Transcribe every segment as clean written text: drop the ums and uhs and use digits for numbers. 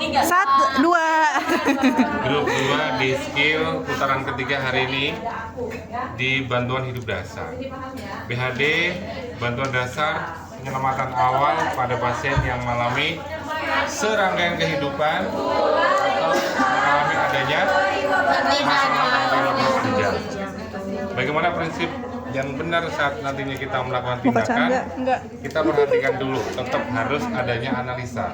Satu, dua. Grup 2 di skill putaran ketiga hari ini di bantuan hidup dasar. BHD, bantuan dasar penyelamatan awal pada pasien yang mengalami serangkaian kehidupan atau mengalami adanya masalah ginjal. Bagaimana prinsip yang benar saat nantinya kita melakukan tindakan? Kita perhatikan dulu, tetap harus adanya analisa.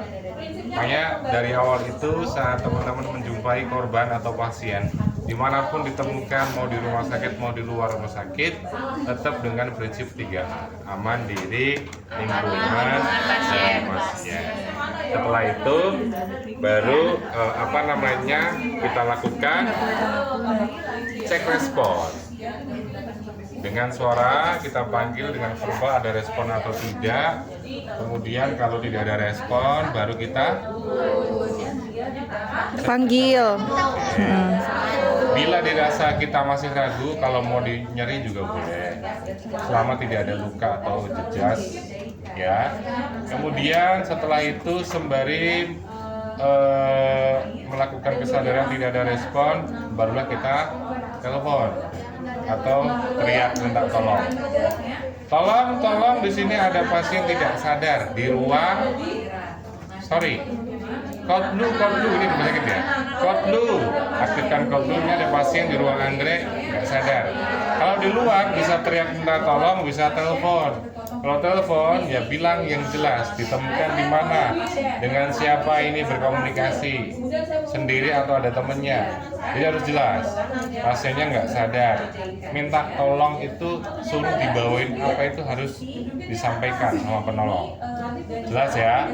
Makanya dari awal itu saat teman-teman menjumpai korban atau pasien dimanapun ditemukan, mau di rumah sakit mau di luar rumah sakit, tetap dengan prinsip 3A, aman diri, lingkungan, dan pasien. Setelah itu baru kita lakukan cek respon. Dengan suara kita panggil, dengan verbal ada respon atau tidak. Kemudian kalau tidak ada respon baru kita Panggil. Bila dirasa kita masih ragu, kalau mau nyeri juga boleh, selama tidak ada luka atau jejas, ya. Kemudian setelah itu sembari melakukan kesadaran tidak ada respon, barulah kita telepon atau teriak minta tolong. Tolong di sini ada pasien tidak sadar di ruang. Kodlu ini rumah sakit ya. Kodlu, aktifkan kodlu, ini ada pasien di ruang anggrek nggak sadar. Kalau di luar bisa teriak minta tolong, bisa telepon. Kalau telepon ya bilang yang jelas, ditemukan di mana, dengan siapa ini berkomunikasi, sendiri atau ada temennya. Jadi harus jelas. Pasiennya nggak sadar, minta tolong itu suruh dibawain apa itu harus disampaikan sama penolong. Jelas ya.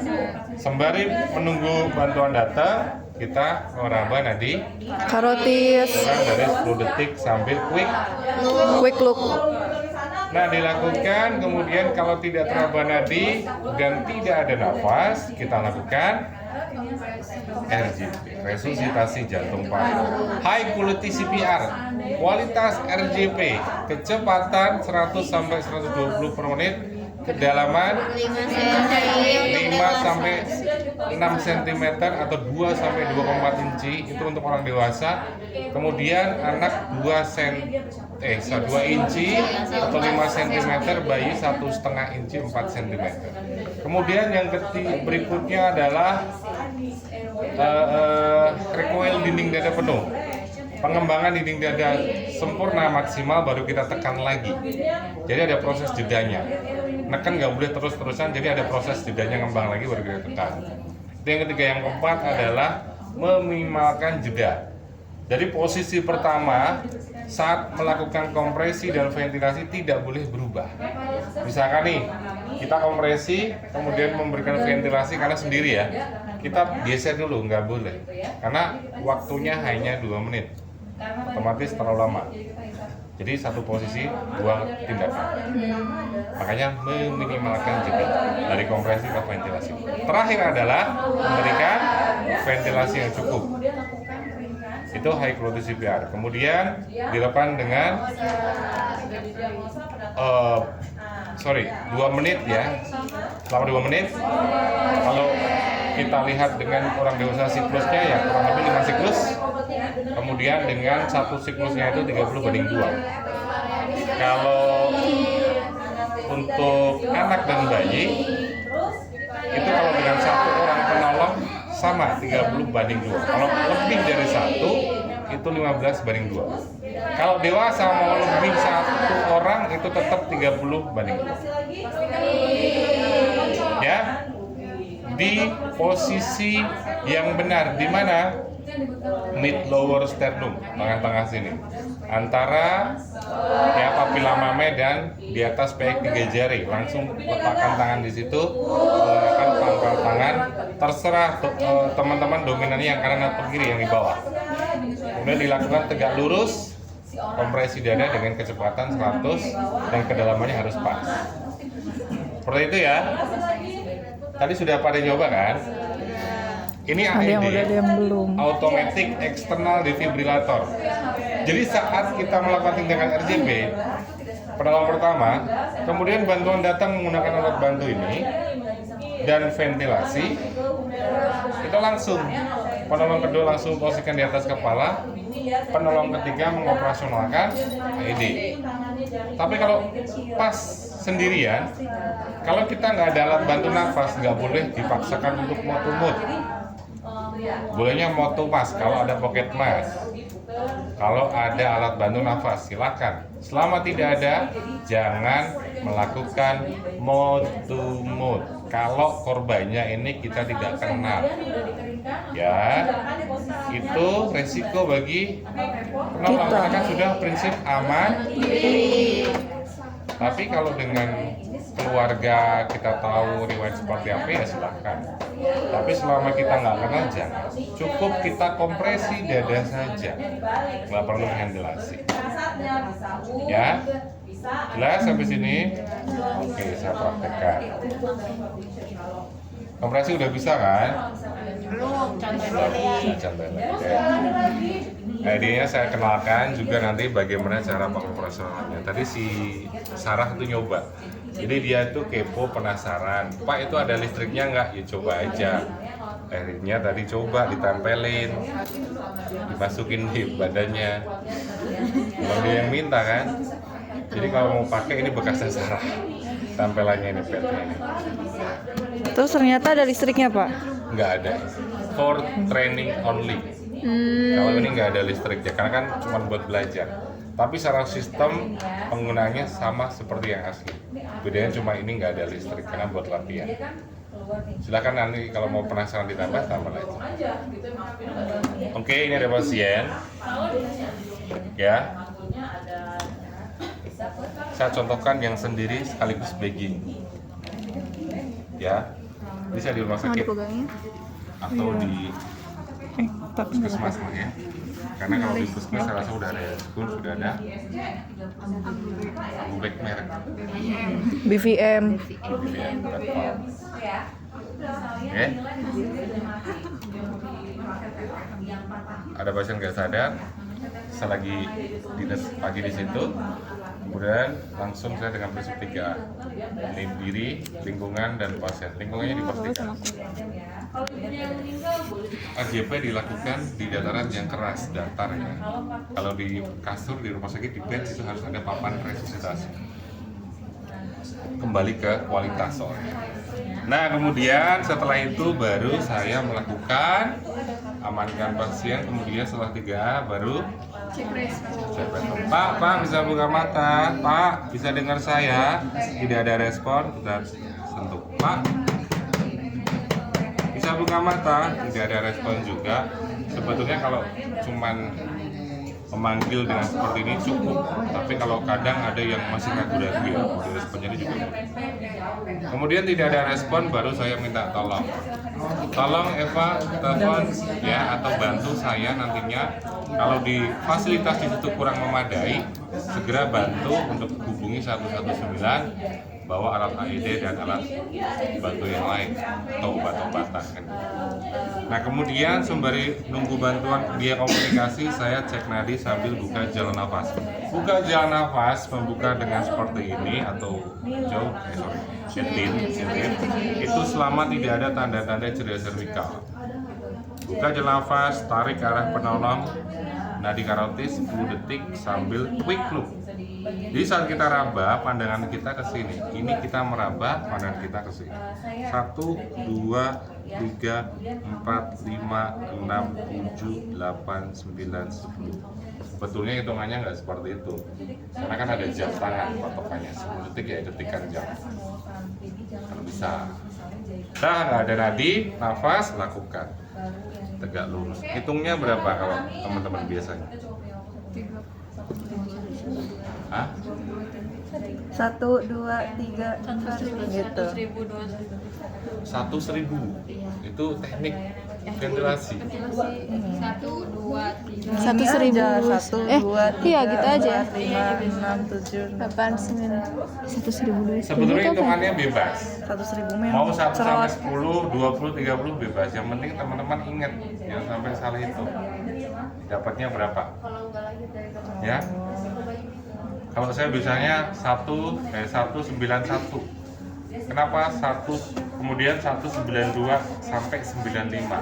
Sembari menunggu bantuan datang, kita meraba nadi Karotis. dari 10 detik sambil Quick look. Nah, dilakukan, kemudian kalau tidak teraba nadi dan tidak ada nafas, kita lakukan RJP, resusitasi jantung paru. High quality CPR, kualitas RJP, kecepatan 100 sampai 120 per menit, kedalaman 5 sampai 6 cm atau 2 sampai 2,4 inci itu untuk orang dewasa. Kemudian anak 2 inci atau 5 cm, bayi 1,5 inci 4 cm. Kemudian yang berikutnya adalah recoil dinding dada penuh. Pengembangan dinding dada sempurna maksimal baru kita tekan lagi. Jadi ada proses jedanya. Neken nggak boleh terus-terusan, jadi ada proses jedanya, ngembang lagi baru kita tekan. Yang ketiga, yang keempat adalah meminimalkan jeda. Jadi posisi pertama saat melakukan kompresi dan ventilasi tidak boleh berubah. Misalkan nih, kita kompresi kemudian memberikan ventilasi karena sendiri ya, kita geser dulu, nggak boleh. Karena waktunya hanya 2 menit, otomatis terlalu lama. Jadi satu posisi 2 tindakan. Makanya meminimalkan jeda dari kompresi ke ventilasi. Terakhir adalah memberikan ventilasi yang cukup. Itu high quality CPR. Kemudian dilakukan dengan 2 menit ya. Selama 2 menit. Kalau kita lihat dengan orang dewasa siklusnya ya kurang lebih 5 siklus. Kemudian dengan satu siklusnya itu 30/2. Kalau untuk anak dan bayi itu kalau dengan satu orang penolong sama 30/2. Kalau lebih dari 1 itu 15/2. Kalau dewasa mau lebih 1 orang itu tetap 30/2. Ya. Di posisi yang benar di mana? Mid lower sternum, tengah-tengah sini, antara ya papila mame dan di atas peik 3 jari. Langsung letakkan tangan di situ, menggunakan pangkal tangan, terserah teman-teman dominannya yang kanan atau kiri, yang di bawah. Kemudian dilakukan tegak lurus, kompresi dada dengan kecepatan 100 dan kedalamannya harus pas. Seperti itu ya. Tadi sudah pada nyoba kan? Ini AED, automatic external defibrillator. Jadi saat kita melakukan tindakan RJP, penolong pertama, kemudian bantuan datang menggunakan alat bantu ini dan ventilasi, itu Kita langsung, penolong kedua langsung posisikan di atas kepala, penolong ketiga mengoperasionalkan AED. Tapi kalau pas sendirian, kalau kita nggak ada alat bantu nafas, nggak boleh dipaksakan untuk moto-mut. Bolehnya moto mas kalau ada pocket mas. Kalau ada alat bantu nafas, silakan. Selama tidak ada, jangan melakukan moto-mut. Kalau korbannya ini kita tidak kenal, ya, itu resiko bagi penolong karena kan sudah prinsip aman. Tapi kalau dengan keluarga kita tahu riwayat seperti apa ya silakan. Tapi selama kita nggak kenal jangan. Cukup kita kompresi dada saja, nggak perlu ventilasi. Ya, jelas sampai sini? Oke, saya praktekkan. Kompresi udah bisa kan? Belum, Contoh lagi. Idenya saya kenalkan juga nanti bagaimana cara pengoperasionalnya. Tadi si Sarah itu nyoba. Jadi dia tuh kepo, penasaran. Pak, itu ada listriknya nggak? Ya coba aja. Akhirnya tadi coba ditempelin, dimasukin di badannya. Kalau dia yang minta kan. Jadi kalau mau pakai ini bekasnya Sarah. Tempelannya ini petnya ini. Terus ternyata ada listriknya, Pak? Nggak ada. For training only. Kalau ini nggak ada listrik ya, karena kan cuma buat belajar. Tapi secara sistem penggunaannya sama seperti yang asli. Bedanya cuma ini nggak ada listrik karena buat latihan. Silakan nanti kalau mau penasaran ditambah tambah aja. Oke, ini ada pasien. Ya. Saya contohkan yang sendiri sekaligus begging. Ya. Bisa di rumah sakit atau di puskesmas lah ya. Karena kalau di puskesmas saya rasa sudah ada school, sudah ada Abu Baik merek. BVM. Oke. Ada pasien nggak sadar, saya lagi dinas pagi di situ, kemudian langsung saya dengan prinsip 3A, diri, lingkungan, dan pasien. Lingkungannya dipastikan. AJP dilakukan di dataran yang keras, datar ya. Kalau di kasur di rumah sakit di bed itu harus ada papan resusitasi. Kembali ke kualitas soalnya. Nah kemudian setelah itu baru saya melakukan amankan pasien. Kemudian setelah 3A baru cek respon. Pak bisa buka mata. Pak bisa dengar saya. Tidak ada respon. Kita sentuh. Pak bisa buka mata, tidak ada respon juga. Sebetulnya kalau cuman memanggil dengan seperti ini cukup, tapi kalau kadang ada yang masih ragu-ragu ya, responnya ini juga. Kemudian tidak ada respon, baru saya minta tolong Eva telepon ya atau bantu saya nantinya kalau di fasilitas di situ kurang memadai, segera bantu untuk hubungi 119, bawa alat AED dan alat bantu yang lain atau obat-obatan kan. Nah kemudian sembari nunggu bantuan dia komunikasi, saya cek nadi sambil buka jalan nafas. Buka jalan nafas membuka dengan seperti ini atau setin itu selama tidak ada tanda-tanda cedera servikal. Buka jalan nafas, tarik ke arah penolong nadi karotis 10 detik sambil quick loop. Jadi saat kita raba, pandangan kita ke sini. Ini kita meraba, pandangan kita ke sini. 1, 2, 3, 4, 5, 6, 7, 8, 9, 10. Sebetulnya hitungannya nggak seperti itu. Karena kan ada jam tangan patokannya. 10 detik ya detikan jam. Kalau bisa. Nah, nggak ada nadi, nafas, lakukan. Tegak lurus. Hitungnya berapa kalau teman-teman biasanya? 1, 2, 3 gitu. 1.000 itu teknik ventilasi. 1, 2, 3. 1.000. 1, 2, 3, Iya gitu aja. 4, 5, 6, 7, 8, 9. 1.000 dulu. Sebetulnya hitungannya bebas. 100.000 memang Mau 1 sampai 10, 20, 30 bebas. Yang penting teman-teman ingat jangan sampai salah hitung. Dapatnya berapa? Ya. Kalau saya biasanya 191. Kenapa 1 kemudian 192 sampai 95?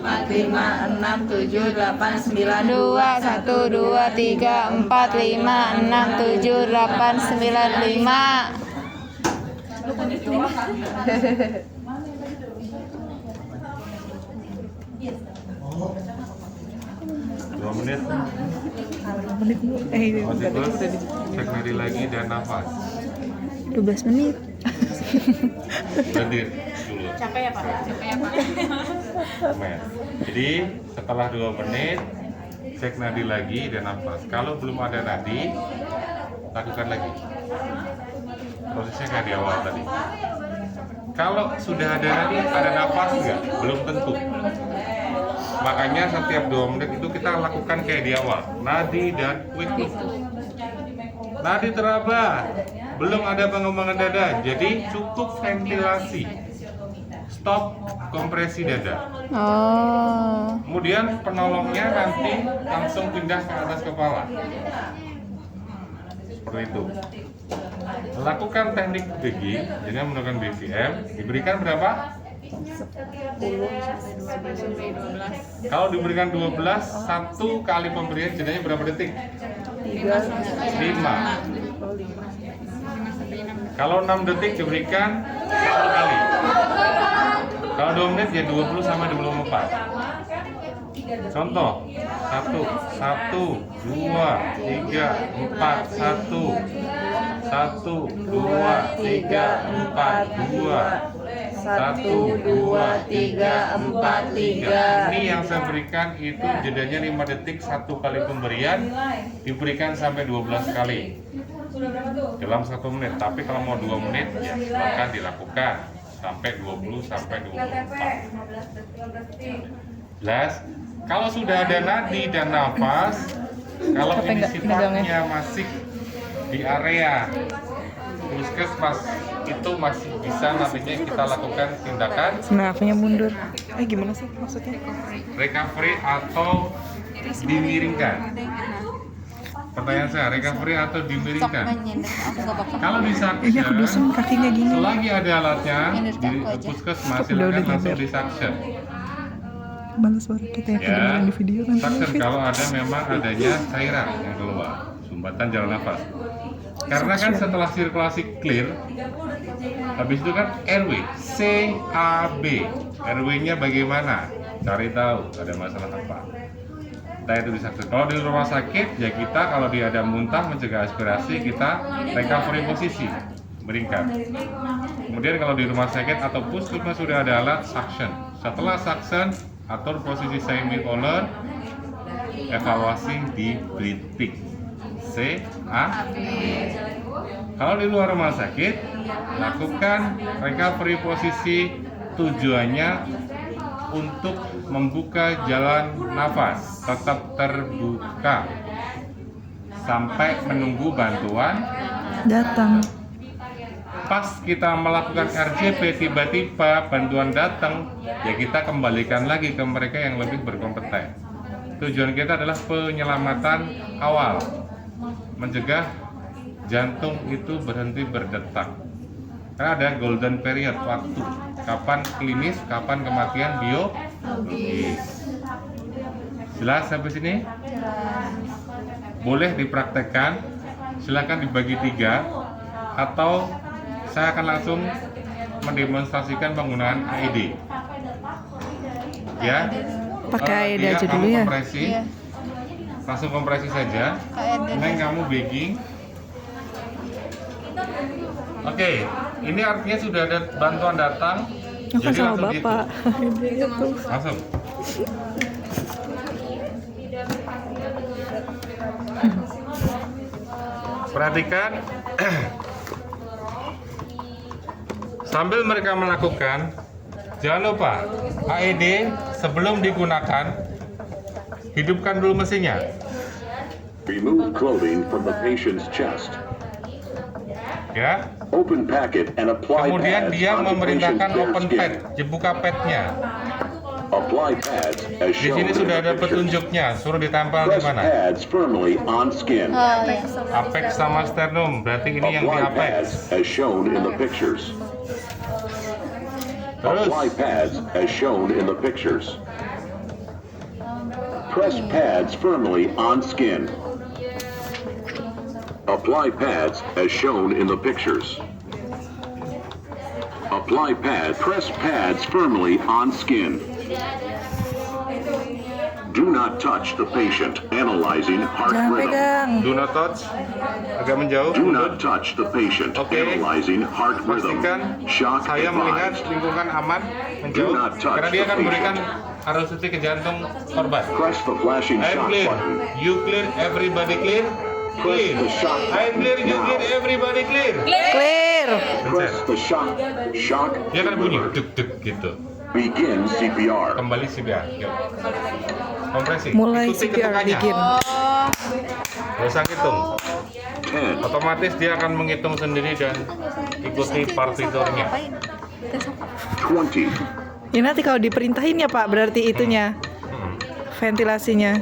4, 5, 6, 7, 8, 9, 2, 1, 2, 3, 4, 5, 6, 7, 8, 9, 5. Dua menit. Terus cek nadi lagi dan nafas. 12 menit. Berhenti dulu. Capek ya Pak? Nah, jadi setelah 2 menit cek nadi lagi dan nafas. Kalau belum ada nadi, lakukan lagi. Prosesnya kayak di awal tadi. Kalau sudah ada nadi, ada nafas nggak? Belum tentu. Makanya setiap 2 menit itu kita lakukan kayak di awal, nadi dan quick look. Nadi teraba, belum ada pengembangan dada, jadi cukup ventilasi. Stop kompresi dada. Oh. Kemudian penolongnya nanti langsung pindah ke atas kepala. Seperti itu. Lakukan teknik breathing dengan menggunakan BVM. Diberikan berapa? 10 Kalau diberikan 12, satu kali pemberian jedanya berapa detik? 5. Kalau 6 detik diberikan 1 kali. Kalau 2 menit ya 20 sama 24. Contoh 1, 2, 3, 4, 1, 2, 3, 4, 2, 1, 2, 3, 4, 3. Ini yang saya berikan itu jedanya 5 detik, 1 kali pemberian diberikan sampai 12 kali dalam 1 menit. Tapi kalau mau 2 menit ya silakan dilakukan sampai 20 sampai 24. Jelas? Kalau sudah ada nadi dan nafas, kalau ini sifatnya masih di area puskesmas itu masih bisa nantinya kita lakukan tindakan Nafasnya mundur. Gimana sih maksudnya? recovery atau dimiringkan. Pertanyaan saya, recovery atau dimiringkan? Kalau di Ini aku dusung kakinya gini. selagi ada alatnya di puskesmas silakan langsung di suction. Balas suara kita yang kedengeran di video nanti. Suction kalau ada memang adanya cairan yang keluar, sumbatan jalan nafas. Karena kan setelah sirkulasi clear, habis itu kan RW, CAB. RW-nya bagaimana? Cari tahu ada masalah apa. Entah itu di sakit. Kalau di rumah sakit, ya kita kalau dia ada muntah mencegah aspirasi, kita recovery posisi, beringkat. Kemudian kalau di rumah sakit atau puskesmas sudah ada alat suction. Setelah suction, atur posisi semicolor, evaluasi di bleeding. CAB. Kalau di luar rumah sakit, lakukan recovery posisi, tujuannya untuk membuka jalan nafas, tetap terbuka sampai menunggu bantuan Datang. pas kita melakukan RJP tiba-tiba bantuan datang, ya kita kembalikan lagi ke mereka yang lebih berkompeten. Tujuan kita adalah penyelamatan awal, mencegah jantung itu berhenti berdetak. Karena ada golden period waktu, kapan klinis, kapan kematian biologis. Jelas sampai sini? Boleh dipraktekkan, silakan dibagi 3, atau saya akan langsung mendemonstrasikan penggunaan AED. Ya, Pakai AED dia aja kamu dulu ya. Kompresi, Iya. langsung kompresi saja. Neng kamu bagging. Oke, ini artinya sudah ada bantuan datang. Aku Jadi sama langsung bapak. dihitung. Langsung. Perhatikan. Sambil mereka melakukan, jangan lupa AED sebelum digunakan, hidupkan dulu mesinnya. Remove clothing from the patient's chest. Ya. Open packet and apply Kemudian pads dia on the memerintahkan patient's bare open skin. pad, dibuka padnya. Apply pads as Di shown sini in sudah the ada pictures. petunjuknya, suruh ditempel di Press mana? pads firmly on skin. Oh ya. Apex sama sternum, berarti ini yang di Apply apex. pads as shown in the pictures. Terus, Apply pads as shown in the pictures. Press pads firmly on skin. Apply pads as shown in the pictures. Apply pads. Press pads firmly on skin. Do not touch the patient. Analyzing heart Jangan rhythm. pegang. do not touch, agak menjauh. Do not touch the patient. Oke. Analyzing heart rhythm. Pastikan Shock saya melihat advised. lingkungan aman, menjauh, Do not touch karena dia the akan memberikan patient. arus suntik ke jantung korban. Press the flashing I'm shock clear, button. you clear, everybody clear? Clear. the shock I'm clear, you now. clear, everybody clear? Clear. Press Pencet. the shock Dia akan bunyi, alert. duk duk gitu. Begin CPR. Kembali CPR. Yuk. Kompresi. Mulai Ikuti CPR ketukannya. begin. Gak usah ngitung. 10, Otomatis dia akan menghitung sendiri dan ikuti partiturnya. 20, Ya nanti kalau diperintahin ya Pak, berarti itunya ventilasinya.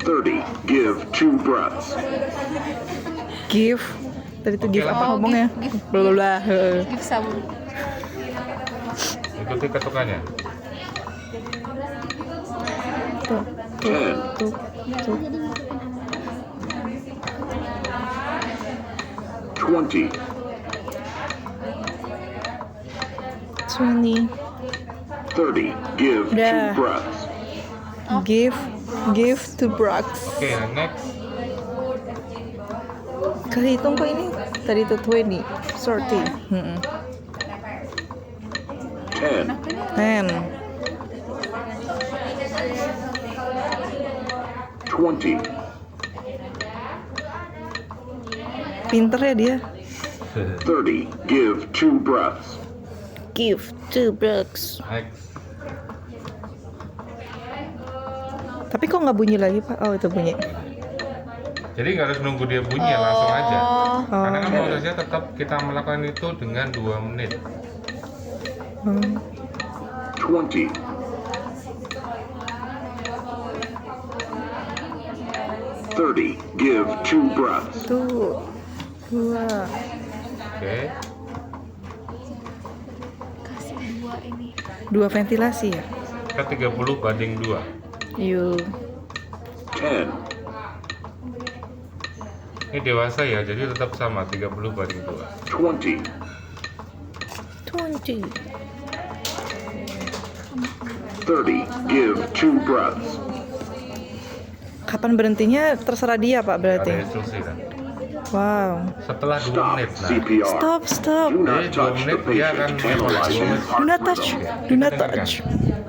30. Give 2 breaths. Give. Tadi itu give Oke apa lah. ngomongnya? Give. Bla bla bla. Give sabun. Ikuti ketukannya. Tuh, 10, tuh, tuh. 20, 20. 30. Give 2 Udah. breaths. Give to Brax. Oke, next. Kehitung kok ini? Tadi itu 20, 30. 10, 10. 20, Pinter ya dia. 30. Give 2 breaths. Give to Brax. Next. Tapi kok nggak bunyi lagi Pak? Oh itu bunyi. Jadi nggak harus nunggu dia bunyi ya, langsung aja. Oh. Karena kan Oh. prosesnya tetap kita melakukan itu dengan 2 menit. 20, 30. Give 2 breaths. Tuh. 2. Oke. 2 ventilasi ya? Kita 30/2. Yuk. 10, Ini dewasa ya, jadi tetap sama 30/2. 20, 20. 30. Give 2 breaths. Kapan berhentinya terserah dia Pak Ada berarti. instruksi kan. Wow. Setelah 2 Stop menit. Nah, CPR. Stop. Do Jadi not 2 touch the menit dia akan patient. Analyzing Do heart not touch. rhythm. Do not Dengarkan. touch.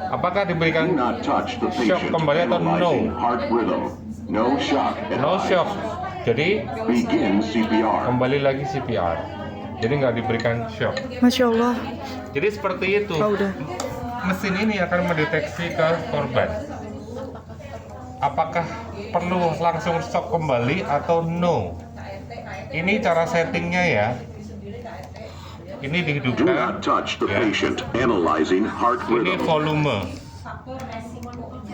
Apakah Do diberikan not touch the shock patient. kembali atau no? Analyzing heart rhythm. No shock. No shock. Jadi Begin CPR. kembali lagi CPR. Jadi nggak diberikan shock. Masya Allah. Jadi seperti itu. Oh udah. Mesin ini akan mendeteksi ke korban. Apakah perlu langsung shock kembali atau no? Ini cara settingnya ya. Ini Do dihidupkan. not touch the Ya. patient. Analyzing heart Ini rhythm. volume.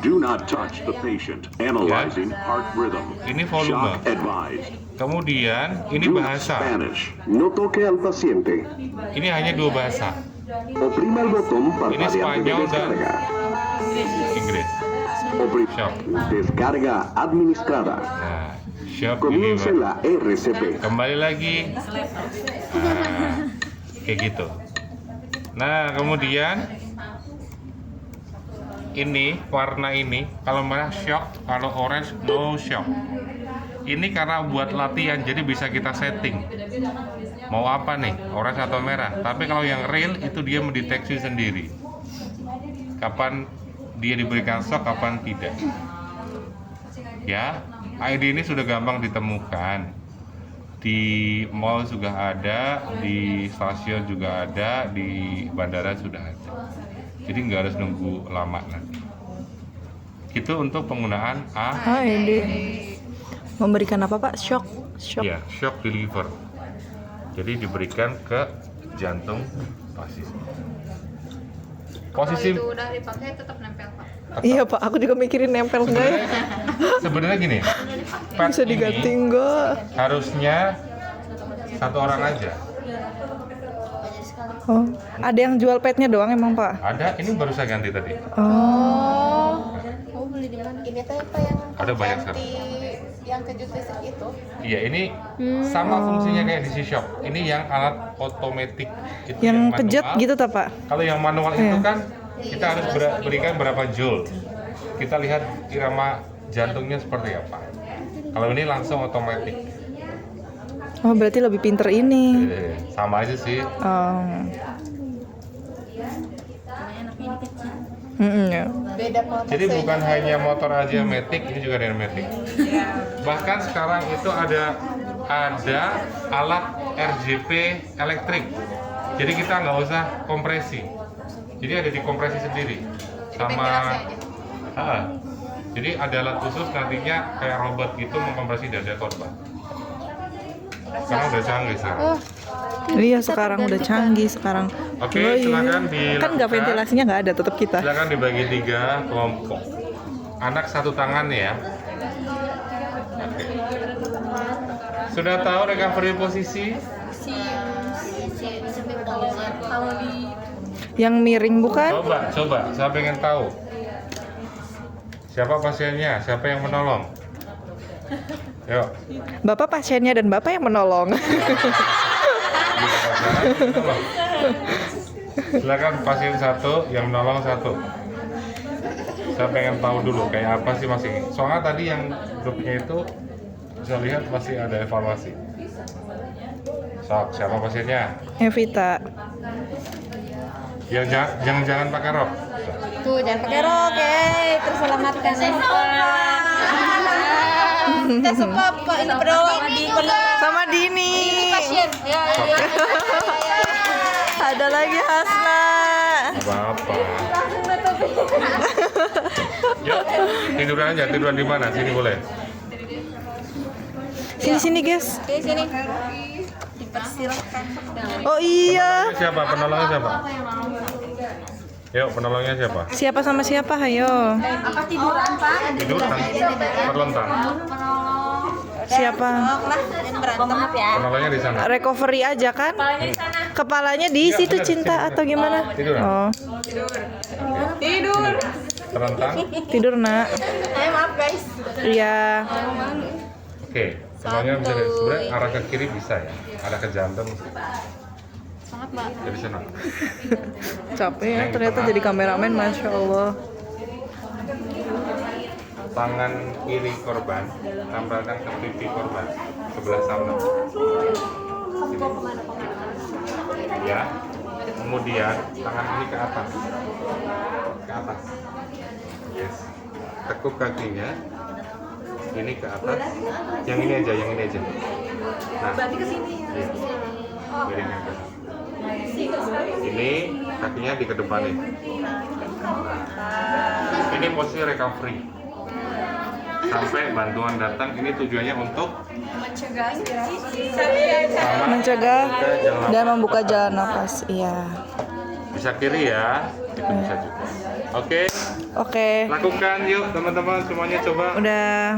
Do not touch the patient. Analyzing heart rhythm. Ini volume. Shock advised. Kemudian ini Do not bahasa. Spanish. No toque al paciente. Ini hanya 2 bahasa. Oprima el botón Ini parpadeante de Spanyol dan descarga. Inggris. Oprima. Descarga administrada. Nah, shock Comience deliver. la RCP. Kembali lagi. Nah, kayak gitu. Nah, kemudian ini warna ini kalau merah shock, kalau orange no shock. Ini karena buat latihan jadi bisa kita setting mau apa nih, orange atau merah. Tapi kalau yang real itu dia mendeteksi sendiri kapan dia diberikan shock, kapan tidak. Ya, ID ini sudah gampang ditemukan. Di mall juga ada, di stasiun juga ada, di bandara sudah ada. Jadi nggak harus nunggu lama nanti. Itu untuk penggunaan A. ini memberikan apa Pak? Shock. Ya, shock deliver. Jadi diberikan ke jantung pasien. Posisi Itu udah dipakai tetap nempel Pak. Iya Pak, aku juga mikirin nempel enggak ya? sebenarnya gini, pad Bisa diganti ini enggak? harusnya 1 orang aja. Oh, ada yang jual petnya doang emang Pak? Ada, ini baru saya ganti tadi. Oh. Oh, beli di mana? Ini teh apa yang Ada banyak sekarang. yang kejut listrik itu? Iya, ini sama fungsinya kayak di C-Shop. Ini yang alat otomatis. Itu Yang manual. kejut gitu tak Pak? Kalau yang manual itu Iya. kan kita harus berikan berapa joule. Kita lihat irama jantungnya seperti apa. Kalau ini langsung otomatis. Oh, berarti lebih pinter ini. Sama aja sih. Oh. Ya. Beda protesi. Jadi bukan hanya motor aja matic, ini juga ada yang matic. Bahkan sekarang itu ada alat RGP elektrik. Jadi kita nggak usah kompresi. Jadi ada dikompresi sendiri sama. Jadi ada alat khusus nantinya kayak robot gitu mengkompresi dada korban. Sekarang udah canggih sekarang. Iya sekarang udah canggih sekarang. Oke, Oh, iya. silakan Kan dilakukan. nggak ventilasinya nggak ada, tetap kita. Silakan dibagi 3 kelompok. Anak 1 tangan ya. Oke. Sudah tahu recovery posisi? Kalau di Yang miring bukan? Coba, saya pengen tahu. Siapa pasiennya? Siapa yang menolong? Yuk. Bapak pasiennya dan Bapak yang menolong. Silakan pasien 1, yang menolong 1. Saya pengen tahu dulu kayak apa sih masih. Soalnya tadi yang grupnya itu bisa lihat masih ada evaluasi. Sok, siapa pasiennya? Evita. Yang jangan pakai rok. Tuh, jangan pakai rok, terselamatkan. Kita suka Pak, ini penolong ini juga. Sama Dini. Pasien. Ya. Ada lagi Hasna. Apa-apa. Yuk, tiduran aja. Tiduran di mana? Sini boleh. Sini guys. Oke, sini. Dipersilakan. Oh iya. Penolongnya siapa? Penolongnya siapa? Yuk, penolongnya siapa? Siapa sama siapa? Ayo. apa tiduran Pak? Tiduran. Terlentang. Siapa? Maaf ya. Penolongnya di sana. Recovery aja kan? Kepalanya di Iya, situ benar, Cinta sini. atau gimana? Tiduran. Oh, Terlentang. tidur nak. Maaf guys. Iya. Oke. Semuanya bisa sebenarnya arah ke kiri bisa ya, arah ke jantung. Semangat, Mbak. Jadi sana. Capek ya ternyata jadi kameramen, Masya Allah. Tangan kiri korban tampilkan ke pipi korban sebelah sana. Ya. Kemudian tangan ini ke atas. Ke atas. Yes. Tekuk kakinya. Ini ke atas. Yang ini aja, yang ini aja. Nah. Berarti ke sini ya. Iya. Miringkan ke sini. Ini kakinya dikedepanin. Ini posisi recovery. Sampai bantuan datang, ini tujuannya untuk Mencegah dan membuka jalan nafas. Iya. bisa kiri ya, bisa juga. Oke, Oke. lakukan yuk teman-teman semuanya coba. Udah.